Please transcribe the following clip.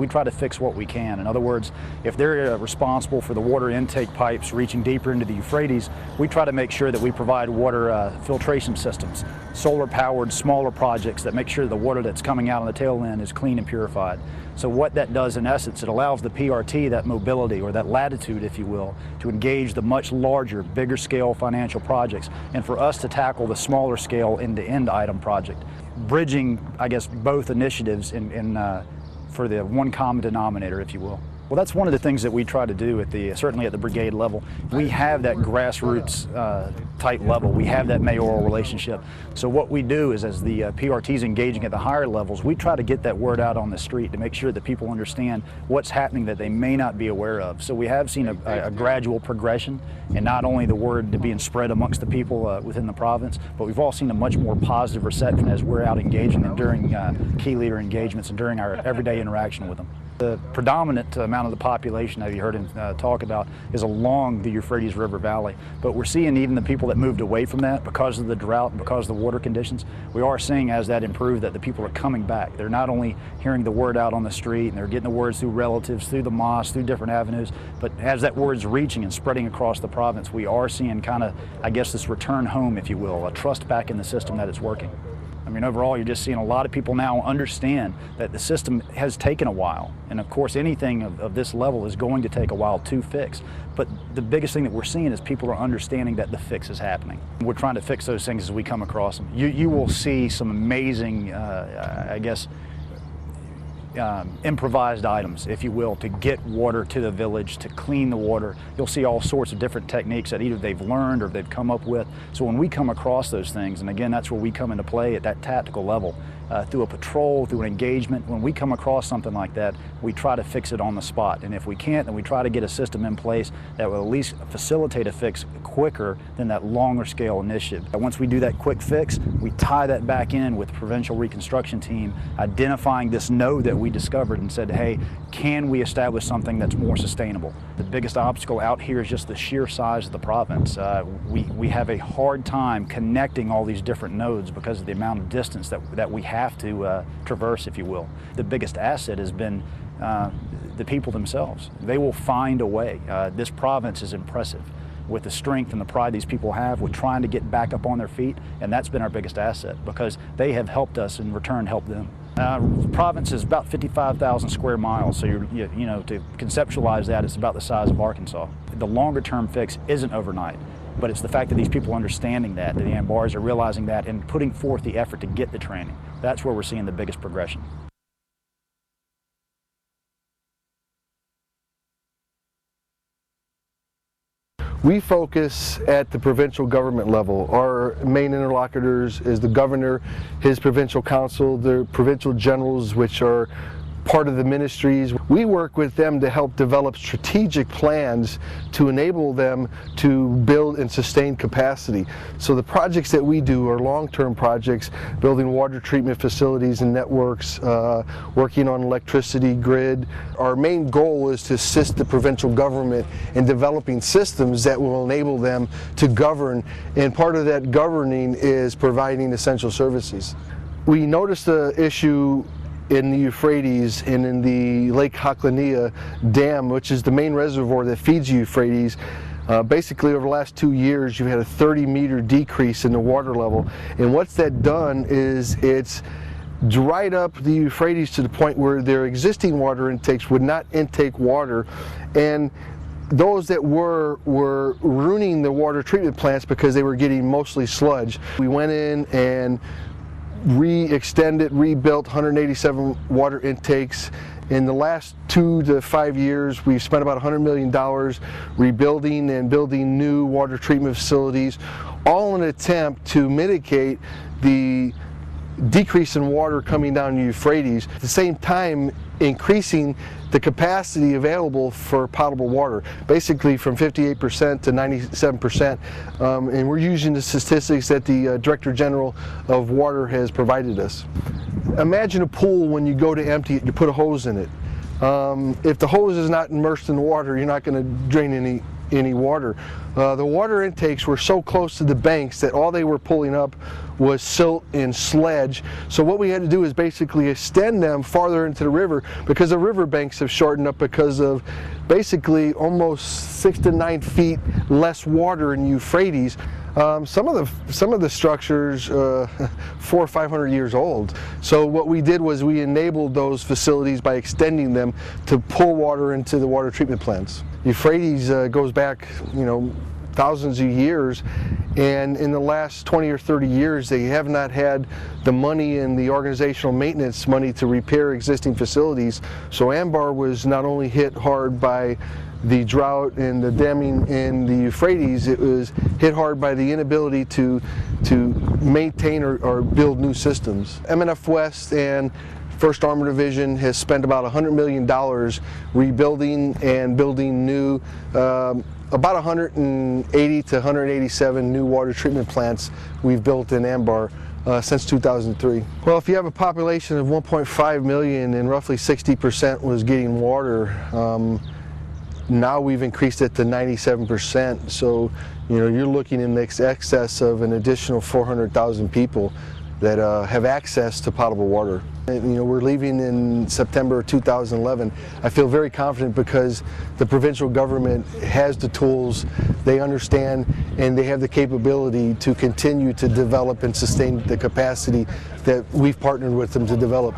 try to fix what we can. In other words, if they're responsible for the water intake pipes reaching deeper into the Euphrates, we try to make sure that we provide water filtration systems, solar-powered, smaller projects that make sure the water that's coming out on the tail end is clean and purified. So what that does in essence, it allows the PRT that mobility or that latitude, if you will, to engage the much larger, bigger scale financial projects, and for us to tackle the smaller scale end-to-end item project, bridging, I guess, both initiatives for the one common denominator, if you will. Well, that's one of the things that we try to do certainly at the brigade level. We have that grassroots type level. We have that mayoral relationship. So what we do is, as the PRT's engaging at the higher levels, we try to get that word out on the street to make sure that people understand what's happening that they may not be aware of. So we have seen a gradual progression, and not only the word being spread amongst the people within the province, but we've all seen a much more positive reception as we're out engaging them during key leader engagements and during our everyday interaction with them. The predominant amount of the population that you heard him talk about is along the Euphrates River Valley, but we're seeing even the people that moved away from that because of the drought and because of the water conditions, we are seeing as that improved that the people are coming back. They're not only hearing the word out on the street and they're getting the words through relatives, through the mosque, through different avenues, but as that word's reaching and spreading across the province, we are seeing kind of, I guess, this return home, if you will, a trust back in the system that it's working. I mean, overall, you're just seeing a lot of people now understand that the system has taken a while. And of course, anything of this level is going to take a while to fix. But the biggest thing that we're seeing is people are understanding that the fix is happening. We're trying to fix those things as we come across them. You will see some amazing, I guess, improvised items, if you will, to get water to the village, to clean the water. You'll see all sorts of different techniques that either they've learned or they've come up with. So when we come across those things, and again, that's where we come into play at that tactical level, through a patrol, through an engagement, when we come across something like that, we try to fix it on the spot. And if we can't, then we try to get a system in place that will at least facilitate a fix quicker than that longer scale initiative. And once we do that quick fix, we tie that back in with the provincial reconstruction team, identifying this node that we discovered and said, hey, can we establish something that's more sustainable? The biggest obstacle out here is just the sheer size of the province. We have a hard time connecting all these different nodes because of the amount of distance that we have to traverse, if you will. The biggest asset has been the people themselves. They will find a way. This province is impressive with the strength and the pride these people have with trying to get back up on their feet, and that's been our biggest asset because they have helped us in return help them. The province is about 55,000 square miles, so you know, to conceptualize that, it's about the size of Arkansas. The longer term fix isn't overnight, but it's the fact that these people are understanding that the Ambars are realizing that and putting forth the effort to get the training. That's where we're seeing the biggest progression. We focus at the provincial government level. Our main interlocutors is the governor, his provincial council, the provincial generals, which are part of the ministries. We work with them to help develop strategic plans to enable them to build and sustain capacity. So the projects that we do are long-term projects, building water treatment facilities and networks, working on electricity grid. Our main goal is to assist the provincial government in developing systems that will enable them to govern, and part of that governing is providing essential services. We noticed the issue in the Euphrates and in the Lake Haklania Dam, which is the main reservoir that feeds the Euphrates. Basically over the last 2 years you've had a 30-meter decrease in the water level, and what's that done is it's dried up the Euphrates to the point where their existing water intakes would not intake water, and those that were ruining the water treatment plants because they were getting mostly sludge. We went in and rebuilt 187 water intakes. In the last 2 to 5 years, we've spent about $100 million rebuilding and building new water treatment facilities, all in an attempt to mitigate the decrease in water coming down the Euphrates, at the same time increasing the capacity available for potable water, basically from 58% to 97%. And we're using the statistics that the Director General of Water has provided us. Imagine a pool. When you go to empty it, you put a hose in it. If the hose is not immersed in the water, you're not going to drain any any water. The water intakes were so close to the banks that all they were pulling up was silt and sledge. So what we had to do is basically extend them farther into the river, because the river banks have shortened up because of basically almost 6 to 9 feet less water in Euphrates. Some of the structures 400 or 500 years old. So what we did was we enabled those facilities by extending them to pull water into the water treatment plants. Euphrates goes back, thousands of years, and in the last 20 or 30 years they have not had the money and the organizational maintenance money to repair existing facilities. So Anbar was not only hit hard by the drought and the damming in the Euphrates, it was hit hard by the inability to maintain or build new systems. MNF West and 1st Armored Division has spent about $100 million rebuilding and building new, about 180 to 187 new water treatment plants we've built in Anbar since 2003. Well, if you have a population of 1.5 million and roughly 60% was getting water, now we've increased it to 97%. So, you're looking in excess of an additional 400,000 people that have access to potable water. We're leaving in September 2011. I feel very confident because the provincial government has the tools, they understand, and they have the capability to continue to develop and sustain the capacity that we've partnered with them to develop.